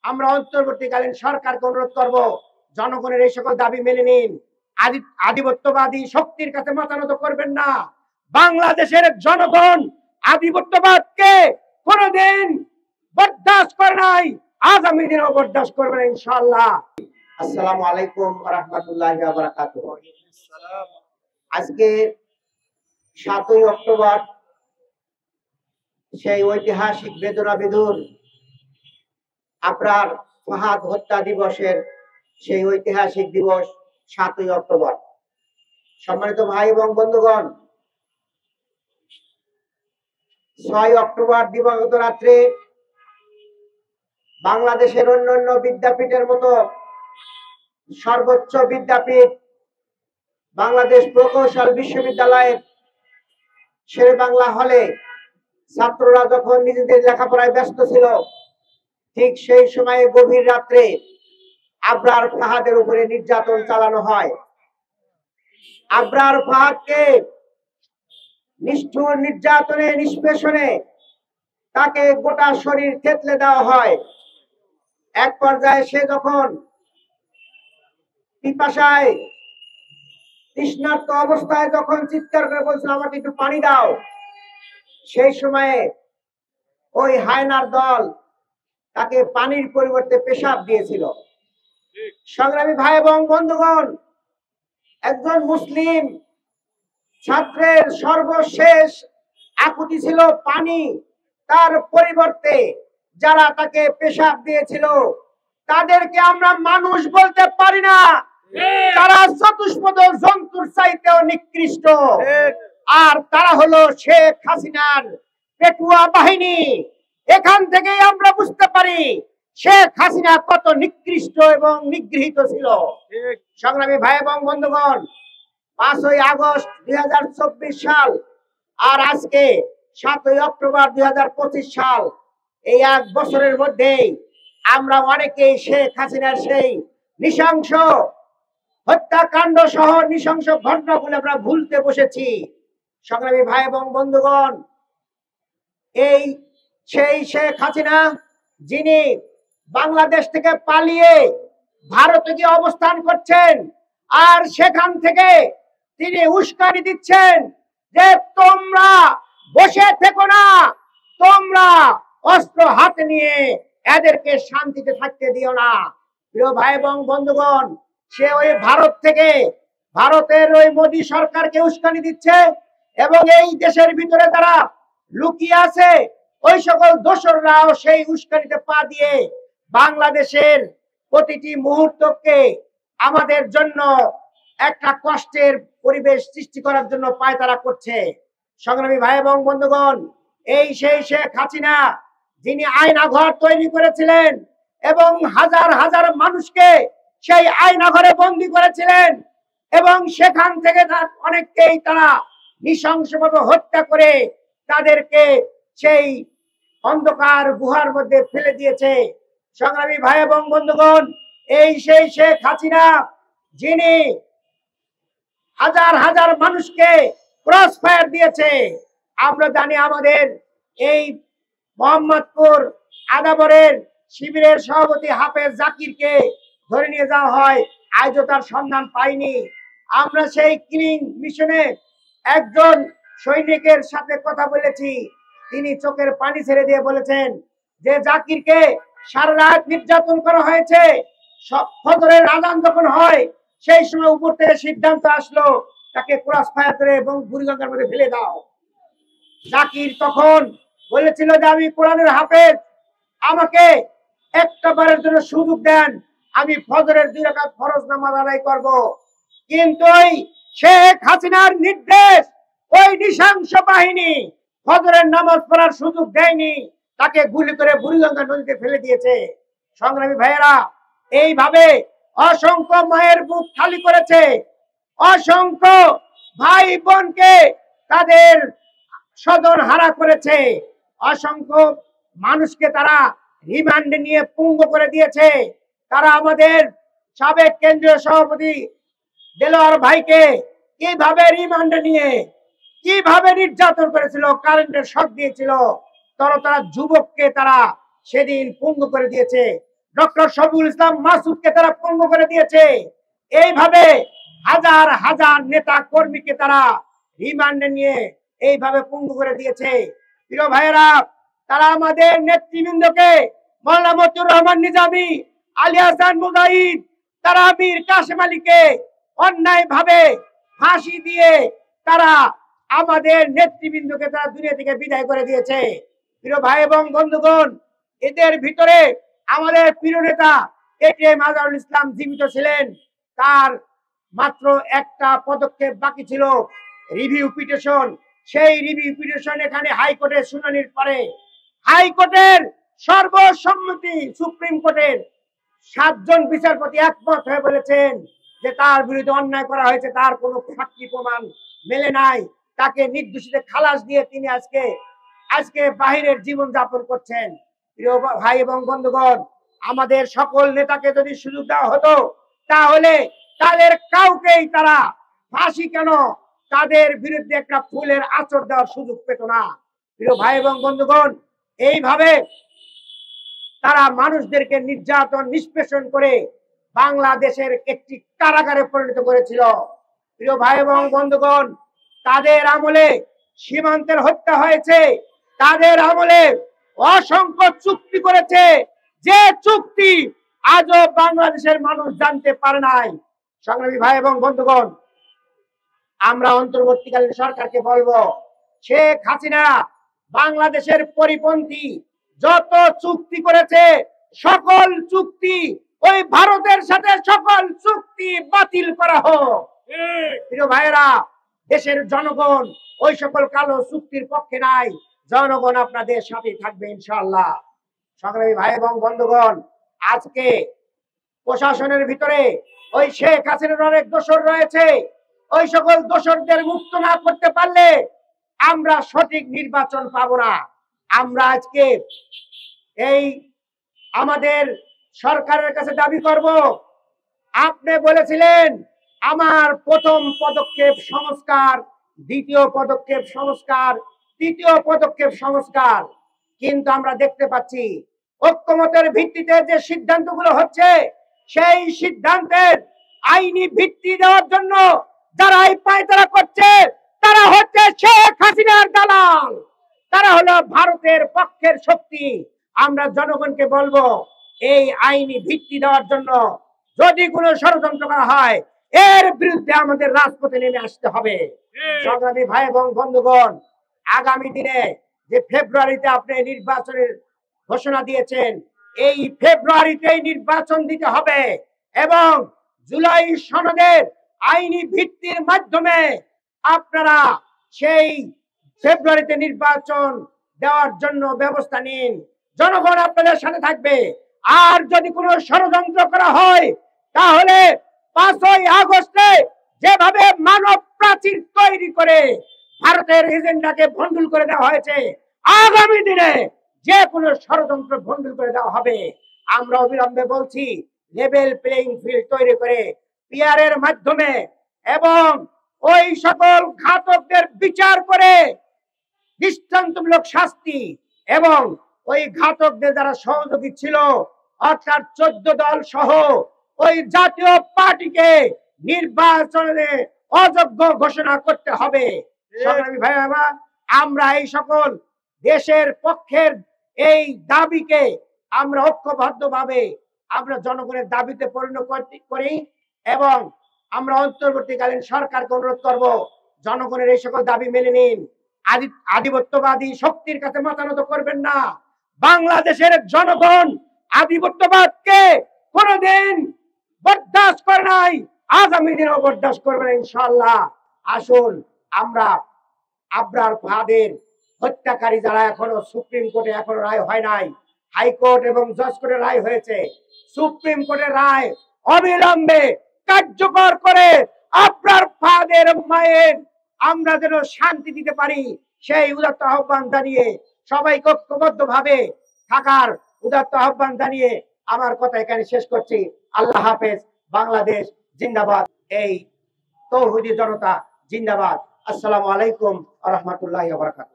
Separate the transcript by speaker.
Speaker 1: আমরা অন্তর্বর্তীকালীন সরকারকে অনুরোধ করব, জনগণের এই সকল দাবি মেনে নিন। আধিপত্যবাদী শক্তির কাছে মাথা নত করবেন না। বাংলাদেশের জনগণ আধিপত্যবাদকে কোনদিন বরদাস্ত করে নাই, আগামী দিনেও বরদাস্ত করবে না ইনশাআল্লাহ। আসসালামু আলাইকুম ওয়া রাহমাতুল্লাহি ওয়া বারাকাতুহু। আজকে 7ই অক্টোবর সেই ঐতিহাসিক বেদনা বিধুর আবরার ফাহাদ হত্যা দিবসের সেই ঐতিহাসিক দিবস 7ই অক্টোবর। সম্মানিত ভাই এবং বন্ধুগণ, 6 অক্টোবর দিবাগত রাত্রে বাংলাদেশের অন্যান্য বিদ্যাপীঠের মতো সর্বোচ্চ বিদ্যাপীঠ বাংলাদেশ প্রকৌশল বিশ্ববিদ্যালয়ের শেরে বাংলা হলে ছাত্ররা যখন নিজেদের লেখাপড়ায় ব্যস্ত ছিল, ঠিক সেই সময়ে গভীর রাত্রে আবরার ফাহাদের উপরে নির্যাতন চালানো হয়। আবরার ফাহাদকে নিষ্ঠুর নির্যাতনে নিষ্পেষণে তাকে গোটা শরীর থেতলে দেওয়া হয়। এক পর্যায়ে সে যখন পিপাসায় তৃষ্ণার্ত অবস্থায় যখন চিৎকার করে বলছিল, আমাকে একটু পানি দাও, সেই সময়ে ওই হায়নার দল তাকে পানির পরিবর্তে পেশাব দিয়েছিল। সংগ্রামী ভাই এবং বন্ধুগণ, একজন মুসলিম ছাত্রের সর্বশেষ আকুতি ছিল পানি, তার পরিবর্তে যারা তাকে পেশাব দিয়েছিল তাদেরকে আমরা মানুষ বলতে পারি না, তারা চতুষ্পদ জন্তুর চাইতেও নিকৃষ্ট। আর তারা হলো শেখ হাসিনার পেটুয়া বাহিনী। এখান থেকেই আমরা বুঝতে পারি শেখ হাসিনা কত নিকৃষ্ট এবং নিগৃহীত ছিল। সংগ্রামী ভাই এবং বন্ধুগণ, 5ই আগস্ট 2024 সাল আর আজকে 7ই অক্টোবর 2025 সাল, এই 1 বছরের মধ্যেই আমরা অনেকেই শেখ হাসিনার সেই নৃশংস হত্যাকাণ্ড সহ নৃশংস ঘটনাগুলো আমরা ভুলতে বসেছি। সংগ্রামী ভাই এবং বন্ধুগণ, এই সেই শেখ হাসিনা যিনি বাংলাদেশ থেকে পালিয়ে ভারতে গিয়ে অবস্থান করছেন, আর সেখান থেকে তিনি উস্কানি দিচ্ছেন যে তোমরা বসে থেকো না, তোমরা অস্ত্র হাতে নিয়ে এদেরকে শান্তিতে থাকতে দিও না। প্রিয় ভাই এবং বন্ধুগণ, সে ওই ভারত থেকে, ভারতের ওই মোদী সরকারকে উস্কানি দিচ্ছে এবং এই দেশের ভিতরে তারা লুকিয়ে আছে ওই সকল দোসররাও সেই উস্কানিতে পা দিয়ে বাংলাদেশের প্রতিটি মুহূর্তকে আমাদের জন্য একটা কষ্টের পরিবেশ সৃষ্টি করার জন্য পায়তারা করছে। সংগ্রামী ভাই এবং বন্ধুগণ, এই সেই শেখ হাসিনা যিনি আয়নাঘর তৈরি করেছিলেন এবং হাজার হাজার মানুষকে সেই আয়নাঘরে বন্দী করেছিলেন এবং সেখান থেকে অনেককেই তারা নৃশংসভাবে হত্যা করে তাদেরকে সেই অন্ধকার গুহার মধ্যে ফেলে দিয়েছে। সংগ্রামী ভাই এবং বন্ধুগণ, এই সেই শেখ হাসিনা যিনি হাজার হাজার মানুষকে ক্রস ফায়ার দিয়েছে। আমরা জানি আমাদের এই মোহাম্মদপুর আদাবরের শিবিরের সভাপতি হাফেজ জাকিরকে ধরে নিয়ে যাওয়া হয়, আজও তার সন্ধান পাইনি। আমরা সেই ক্লিন মিশনে একজন সৈনিকের সাথে কথা বলেছি, তিনি চোখের পানি ছেড়ে দিয়ে বলেছেন যে জাকিরকে সারা রাত নির্যাতন করা হয়েছে। ফজরের আযান যখন হয় সেই সময় উপর থেকে সিদ্ধান্ত আসলো তাকে ক্রস ফায়ার করে এবং বুড়িগঙ্গার মধ্যে ফেলে দাও। জাকির তখন বলেছিল যে আমি কোরআনের হাফেজ, আমাকে একটা বারের জন্য সুযোগ দেন, আমি ফজরের 2 রাকাত ফরজ নামাজ আদায় করব। কিন্তু ওই শেখ হাসিনার নির্দেশ, ওই নৃশংস বাহিনী ফজরের নামাজ পড়ার সুযোগ দেয়নি, তাকে গুলি করে বুড়িগঙ্গা নদীতে ফেলে দিয়েছে। সংগ্রামী ভাইয়েরা, এইভাবে অসংখ্য মায়ের বুক খালি করেছে, অসংখ্য ভাই বোনকে তাদের স্বজন হারা করেছে, অসংখ্য মানুষকে তারা রিমান্ডে নিয়ে পঙ্গু করে দিয়েছে। তারা আমাদের সাবেক কেন্দ্রীয় সভাপতি দেলোয়ার ভাইকে কিভাবে রিমান্ডে নিয়ে কিভাবে নির্যাতন করেছিল, কারেন্টের শক দিয়েছিল, তারা যুবককে তারা সেদিন পঙ্গু করে দিয়েছে। ডক্টর শফিকুল ইসলাম মাসুদকে তারা পঙ্গু করে দিয়েছে। এইভাবে হাজার হাজার নেতা কর্মীকে তারা রিমান্ডে নিয়ে এইভাবে পঙ্গু করে দিয়েছে। প্রিয় ভাইয়েরা, তারা আমাদের নেতৃবৃন্দকে মাওলানা মতিউর রহমান নিজামী, আলী হাসান মুজাহিদ, তারা মীর কাসেম আলীকে অন্যায় ভাবে ফাঁসি দিয়ে তারা আমাদের নেতৃবৃন্দকে তারা দুনিয়া থেকে বিদায় করে দিয়েছে। প্রিয় ভাই এবং বন্ধুগণ, এদের ভিতরে আমাদের প্রিয় নেতা এটিএম আজহারুল ইসলাম জীবিত ছিলেন। তার মাত্র একটা পদক্ষেপ বাকি ছিল, রিভিউ পিটিশন। সেই রিভিউ পিটিশন এখানে হাইকোর্টের শুনানির পরে হাইকোর্টের সর্বসম্মতি সুপ্রিম কোর্টের 7 জন বিচারপতি একমত হয়ে বলেছেন যে তার বিরুদ্ধে অন্যায় করা হয়েছে, তার কোনো সাক্ষী প্রমাণ মেলে নাই, তাকে নির্দোষীতে খালাস দিয়ে তিনি আজকে বাহিরের জীবন যাপন করছেন। প্রিয় ভাই এবং বন্ধুগণ, আমাদের সকল নেতাকে যদি সুযোগ দেওয়া হতো তাহলে তাদের কাউকেই তারা ফাঁসি কেন, তাদের বিরুদ্ধে একটা ফুলের আঁচড় দেওয়ার সুযোগ পেত না। প্রিয় ভাই এবং বন্ধুগণ, এইভাবে তারা মানুষদেরকে নির্যাতন নিষ্পেষণ করে বাংলাদেশের একটি কারাগারে পরিণত করেছিল। প্রিয় ভাই এবং বন্ধুগণ, তাদের আমলে সীমান্তের হত্যা হয়েছে, তাদের আমলে অসংখ্য চুক্তি করেছে, যে চুক্তি আজও বাংলাদেশের মানুষ জানতে পারে নাই। সংগ্রামী ভাই এবং বন্ধুগণ, আমরা অন্তর্বর্তীকালীন সরকারকে বলবো, শেখ হাসিনা বাংলাদেশের পরিপন্থী যত চুক্তি করেছে সকল চুক্তি ওই ভারতের সাথে সকল চুক্তি বাতিল করা হোক। প্রিয় ভাইয়েরা, দেশের জনগণ ওই সকল কালো চুক্তির পক্ষে নাই, জনগণ আপনাদের সাথে থাকবে ইনশাআল্লাহ। সংগ্রামী ভাই এবং বন্ধুগণ, আজকে প্রশাসনের ভিতরে ওই শেখ হাসিনার অনেক দোষর রয়েছে। ওই সকল দোষরদের মুক্ত না করতে পারলে আমরা সঠিক নির্বাচন পাবো না। আমরা আজকে এই আমাদের সরকারের কাছে দাবি করব, আপনি বলেছিলেন আমার প্রথম পদক্ষেপ সংস্কার, দ্বিতীয় পদক্ষেপ সংস্কার, তৃতীয় পদক্ষেপ সংস্কার, কিন্তু আমরা দেখতে পাচ্ছি ঐক্যমতের ভিত্তিতে যে সিদ্ধান্তগুলো হচ্ছে সেই সিদ্ধান্তের আইনি ভিত্তি দেওয়ার জন্য যারা এই পায়তারা করছে তারা হচ্ছে শেখ হাসিনার দালাল, তারা হলো ভারতের পক্ষের শক্তি। আমরা জনগণকে বলবো, এই আইনি ভিত্তি দেওয়ার জন্য যদি কোনো ষড়যন্ত্র করা হয় এর বিরুদ্ধে আমাদের রাজপথে নেমে আসতে হবে। সংগ্রামী ভাই এবং বন্ধুগণ, আগামী দিনে যে ফেব্রুয়ারিতে আপনি নির্বাচনের ঘোষণা দিয়েছেন, এই ফেব্রুয়ারিতেই নির্বাচন দিতে হবে এবং জুলাই সনদের আইনি ভিত্তির মাধ্যমে আপনারা সেই ফেব্রুয়ারিতে নির্বাচন দেওয়ার জন্য ব্যবস্থা নিন। জনগণ আপনাদের সাথে থাকবে। আর যদি কোনো ষড়যন্ত্র করা হয় তাহলে 5ই আগস্টে যেভাবে মানব প্রাচীর তৈরি করে ভারতের এজেন্ডাকে ভণ্ডুল করে দেওয়া হয়েছে, আগামী দিনে যে কোনো ষড়যন্ত্র ভণ্ডুল করে দেওয়া হবে। আমরা অবিলম্বে বলছি, লেভেল প্লেইং ফিল্ড তৈরি করে পিআরের মাধ্যমে এবং ওই সকল ঘাতকদের বিচার করে দৃষ্টান্তমূলক শাস্তি এবং ওই ঘাতকদের যারা সহযোগী ছিল অর্থাৎ 14 দল সহ ওই জাতীয় পার্টিকে নির্বাচনে অযোগ্য ঘোষণা করতে হবে। সংগ্রামী ভাইরা, আমরা এই সকল দেশের পক্ষের এই দাবিকে আমরা ঐক্যবদ্ধভাবে আমরা জনগণের দাবিতে পরিণত করি এবং আমরা অন্তর্বর্তীকালীন সরকারকে অনুরোধ করব, জনগণের এই সকল দাবি মেনে নিন। আধিপত্যবাদী শক্তির কাছে মাথা নত করবেন না। বাংলাদেশের জনগণ আধিপত্যবাদকে কোনদিন বরদাস্ত করে নাই, আগামী দিনেও বরদাস্ত করবে না ইনশাআল্লাহ। আসুন আমরা আবরার ফাহাদের হত্যাকারী যারা এখনো সুপ্রিম কোর্টে এখনো রায় হয় নাই, হাইকোর্ট এবং জজ কোর্টে রায় হয়েছে, সুপ্রিম কোর্টের রায় অবিলম্বে কার্যকর করে আবরার ফাহাদের মায়ের আমরা যেন শান্তি দিতে পারি সেই উদাত্ত আহ্বান জানিয়ে সবাইকে ঐক্যবদ্ধ ভাবে থাকার উদাত্ত আহ্বান জানিয়ে আমার কথা এখানে শেষ করছি। আল্লাহ হাফেজ। বাংলাদেশ জিন্দাবাদ। এই তৌহিদি জনতা জিন্দাবাদ। আসসালামু আলাইকুম ওয়া রাহমাতুল্লাহি ওয়া বারাকাতুহু।